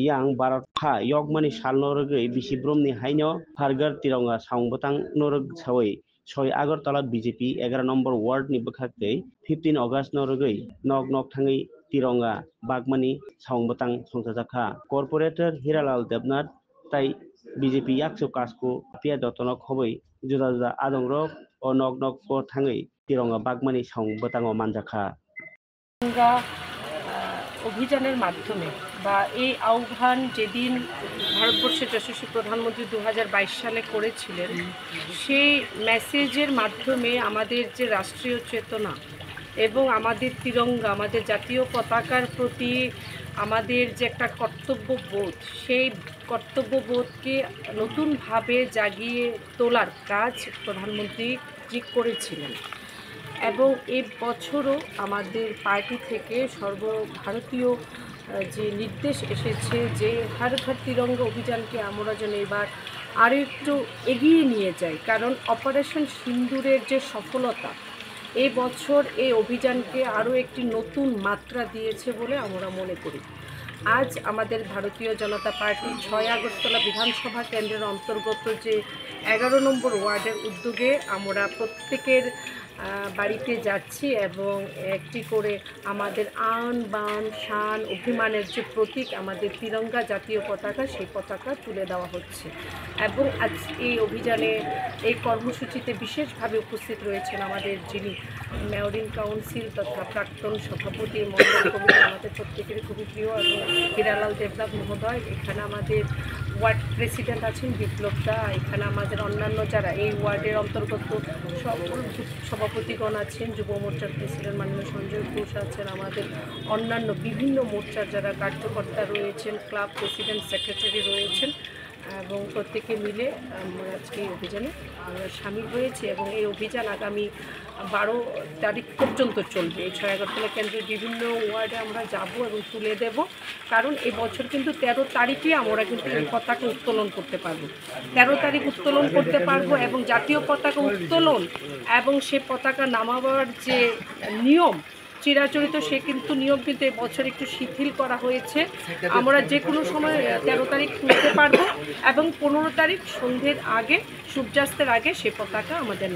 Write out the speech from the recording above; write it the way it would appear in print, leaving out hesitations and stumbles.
yang barat pha yogmani salno rogui bisi bromni haino fargar tironga saungbatang norog sawai 6 Agartala BJP 11 number ward ni bwkhaktai 15 August no rogui nok nok thangai tironga bagmani saungbatang songsajakha corporator Hiralal Devnath tai BJP 100 কাজকো পিয়া দতনক হবই जुदा जुदा आदंरक o nok nok ko thangai tironga bagmani saungbatang o manjakha অভিযানের মাধ্যমে বা এই আহ্বান যেদিন ভারতবর্ষের যশস্বী প্রধানমন্ত্রী 2022 সালে করেছিলেন সেই মেসেজের মাধ্যমে আমাদের যে রাষ্ট্রীয় চেতনা এবং আমাদের তিরঙ্গা আমাদের জাতীয় পতাকার প্রতি আমাদের যে একটা কর্তব্যবোধ সেই কর্তব্যবোধকে নতুনভাবে জাগিয়ে তোলার কাজ প্রধানমন্ত্রী করেছিলেন এবং এই বছরও আমাদের পার্টি থেকে সর্বভারতীয় যে নির্দেশ এসেছে যে হর ঘর তিরঙ্গা অভিযানকে আমরা যেন এবার আরও একটু এগিয়ে নিয়ে যাই কারণ অপারেশন সিন্দুরের যে সফলতা এই বছর এই অভিযানকে আরও একটি নতুন মাত্রা দিয়েছে বলে আমরা মনে করি আজ আমাদের ভারতীয় জনতা পার্টি 6 আগরতলা বিধানসভা কেন্দ্রের অন্তর্গত যে 11 নম্বর ওয়ার্ডের উদ্যোগে আমরা প্রত্যেকের বাড়িতে যাচ্ছি এবং একটি করে আমাদের আন বান শান অভিমানের যে প্রতীক আমাদের তিরঙ্গা জাতীয় পতাকা সেই পতাকা তুলে দেওয়া হচ্ছে এবং আজ এই অভিযানে এই কর্মসূচিতে বিশেষভাবে উপস্থিত রয়েছেন আমাদের যিনি মেয়রিন কাউন্সিল তথা প্রাক্তন সভাপতি মন্ডল কমিটি আমাদের প্রত্যেকেরই খুবই প্রিয় এবং হিরালাল দেবনাথ মহোদয় এখানে আমাদের ওয়ার্ড প্রেসিডেন্ট আছেন বিপ্লব দা এখানে আমাদের অন্যান্য যারা এই ওয়ার্ডের অন্তর্গত সকল সভাপতিগণ আছেন যুব মোর্চার প্রেসিডেন্ট মাননীয় সঞ্জয় ঘোষ আছেন আমাদের অন্যান্য বিভিন্ন মোর্চার যারা কার্যকর্তা রয়েছেন ক্লাব প্রেসিডেন্ট সেক্রেটারি রয়েছেন এবং প্রত্যেকে মিলে আমরা আজকে এই অভিযানে সামিল হয়েছি এবং এই অভিযান আগামী 12 তারিখ পর্যন্ত চলবে এই 6 আগরতলা কেন্দ্রের বিভিন্ন ওয়ার্ডে আমরা যাব এবং তুলে দেব কারণ এই বছর কিন্তু 13 তারিখে আমরা কিন্তু এই পতাকা উত্তোলন করতে পারবো 13 তারিখ উত্তোলন করতে পারবো এবং জাতীয় পতাকা উত্তোলন এবং সে পতাকা নামাবার যে নিয়ম চিরাচরিত সে কিন্তু নিয়ম কিন্তু এই বছর একটু শিথিল করা হয়েছে আমরা যে কোনো সময় 13 তারিখ তুলতে পারবো এবং 15 তারিখ সন্ধ্যের আগে সূর্যাস্তের আগে সে পতাকা আমাদের